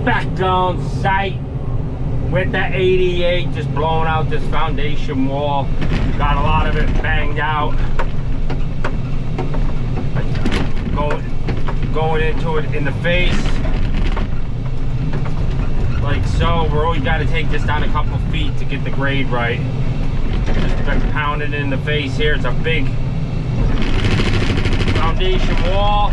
Back on site with the 88, just blowing out this foundation wall. Got a lot of it banged out. Going into it in the face, like so. We're always got to take this down a couple feet to get the grade right. Just been pounding in the face here. It's a big foundation wall.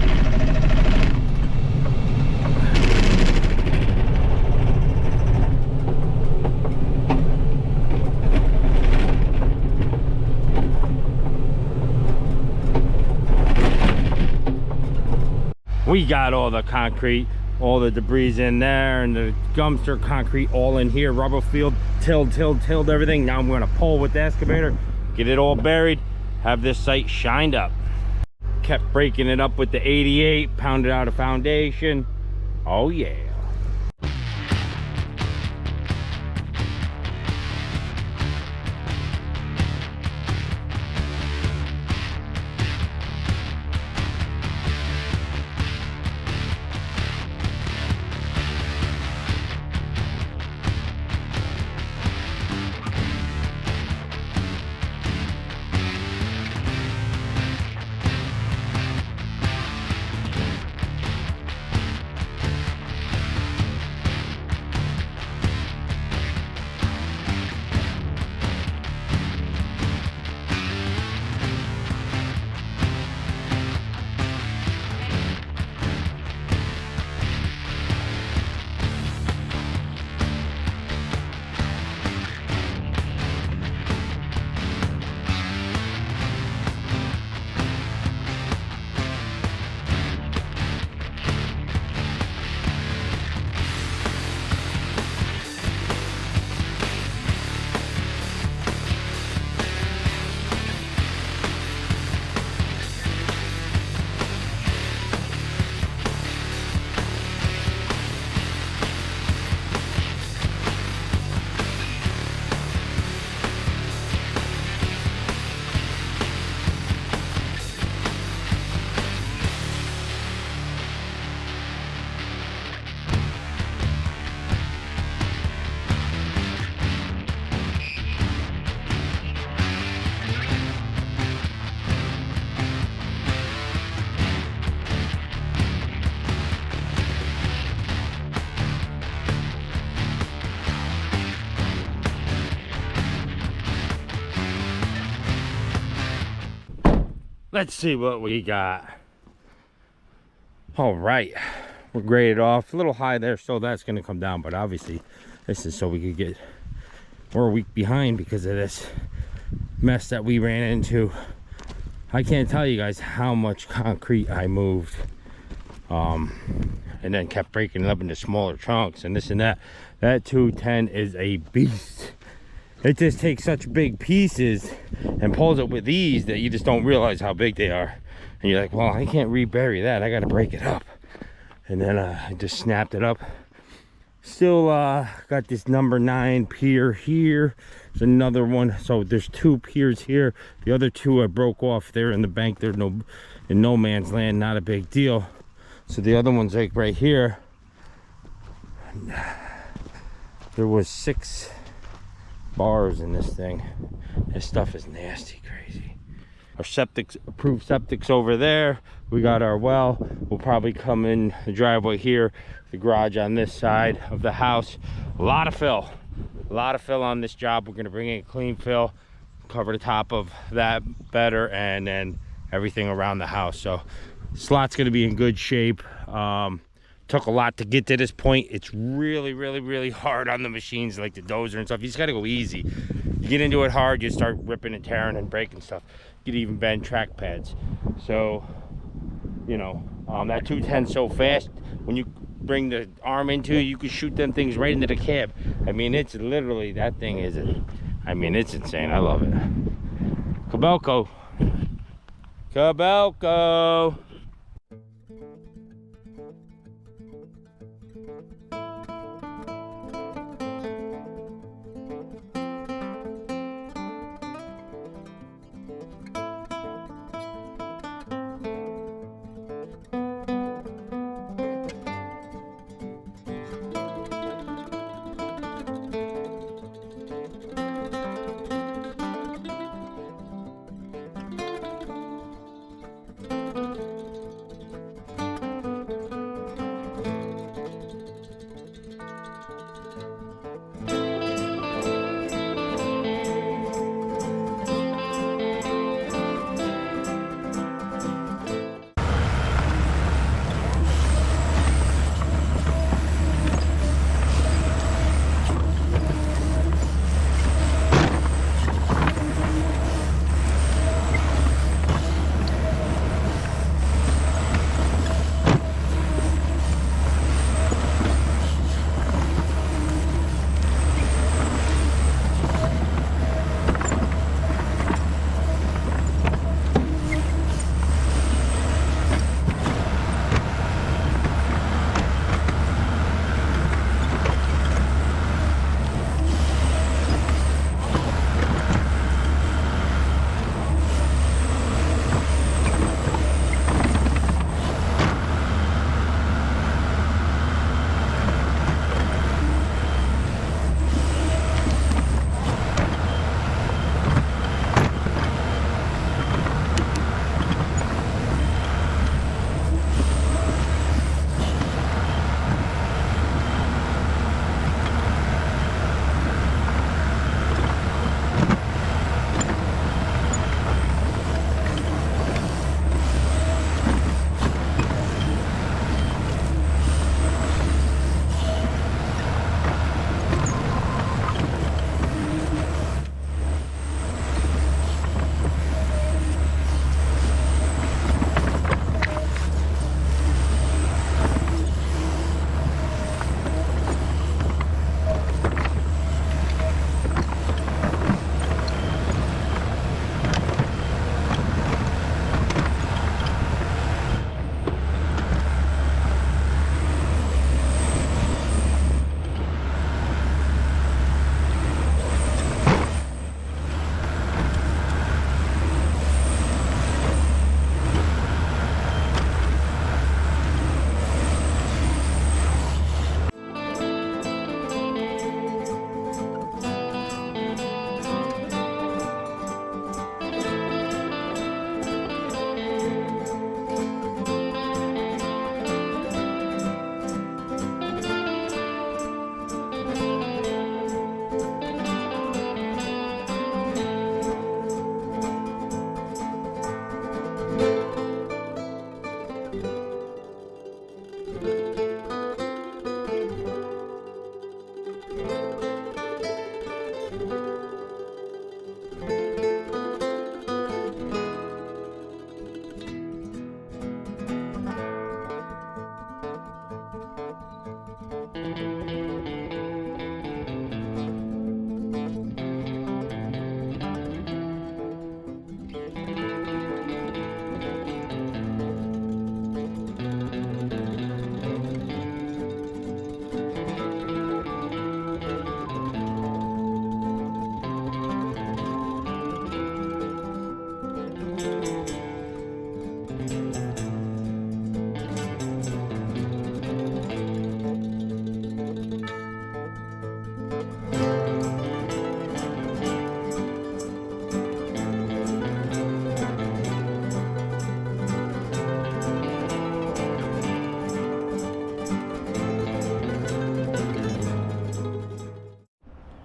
We got all the concrete, all the debris in there, and the dumpster concrete all in here. Rubber field, tilled everything. Now I'm going to pull with the excavator, get it all buried, have this site shined up. Kept breaking it up with the 88, pounded out a foundation. Oh yeah. Let's see what we got. All right, we're graded off. A little high there, so that's gonna come down, but obviously this is so we could get, we're a week behind because of this mess that we ran into. I can't tell you guys how much concrete I moved, and then kept breaking it up into smaller chunks and this and that. That 210 is a beast. It just takes such big pieces and pulls it with ease that you just don't realize how big they are. And you're like, well, I can't rebury that. I got to break it up. And then I just snapped it up. Still got this number 9 pier here. There's another one. So there's 2 piers here. The other 2 I broke off there in the bank. They're in no man's land. Not a big deal. So the other one's like right here. There was 6 bars in this thing. This stuff is nasty crazy. Our septic's approved septic's over there. We got our well. We'll probably come in the driveway here, the garage on this side of the house. A lot of fill on this job. We're going to bring in clean fill, cover the top of that better, and then everything around the house. So this lot's going to be in good shape. Took a lot to get to this point. It's really hard on the machines, like the dozer and stuff. You just got to go easy. You get into it hard, you start ripping and tearing and breaking stuff. You could even bend track pads. So, you know, that 210's so fast, when you bring the arm into it, you can shoot them things right into the cab. I mean, it's literally, that thing is, I mean, it's insane. I love it. Kobelco. Kobelco.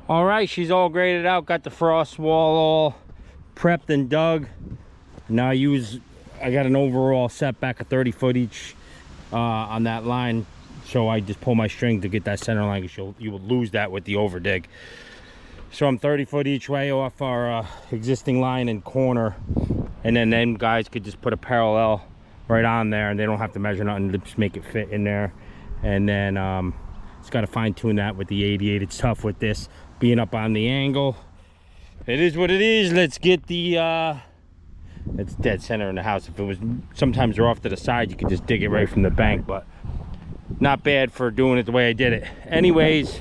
All right, she's all graded out, got the frost wall all prepped and dug. Now I got an overall setback of 30 foot each on that line, so I just pull my string to get that center line, because you will lose that with the over dig. So I'm 30 foot each way off our existing line and corner, and then them guys could just put a parallel right on there, and they don't have to measure nothing, just make it fit in there. And then just got to fine tune that with the 88. It's tough with this being up on the angle. It is what it is. Let's get the it's dead center in the house. If it was, sometimes they're off to the side, you could just dig it right from the bank, but not bad for doing it the way I did it. Anyways,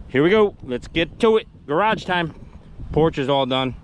here we go. Let's get to it. Garage time. Porch is all done.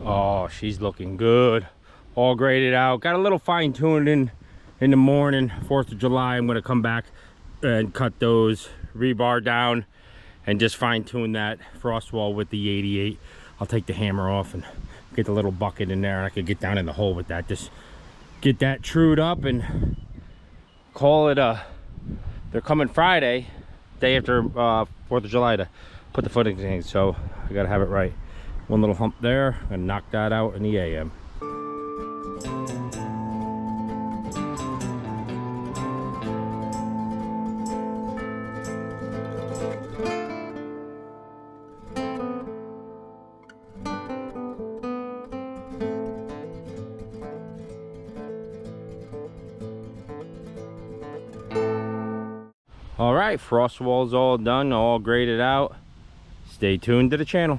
Oh, she's looking good. All graded out. Got a little fine tuned in the morning. 4th of July, I'm gonna come back and cut those rebar down and just fine tune that frost wall with the 88. I'll take the hammer off and get the little bucket in there, and I could get down in the hole with that. Just get that trued up and call it a. They're coming Friday, day after 4th of July, to put the footings in, so I gotta have it right. One little hump there, and knock that out in the AM. All right, frost wall's all done, all graded out. Stay tuned to the channel.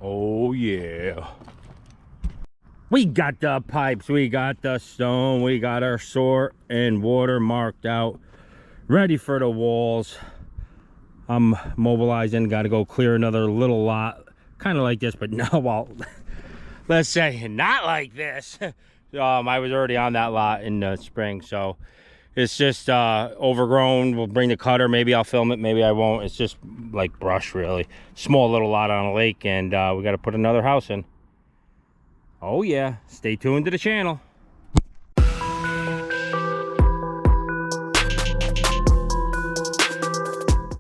Oh yeah, we got the pipes, we got the stone, we got our sort and water marked out, ready for the walls. I'm mobilizing, got to go clear another little lot, kind of like this, but no, well, let's say not like this. I was already on that lot in the spring, so it's just overgrown. We'll bring the cutter, maybe I'll film it, maybe I won't. It's just like brush, really. Small little lot on a lake, and we got to put another house in. Oh yeah, stay tuned to the channel.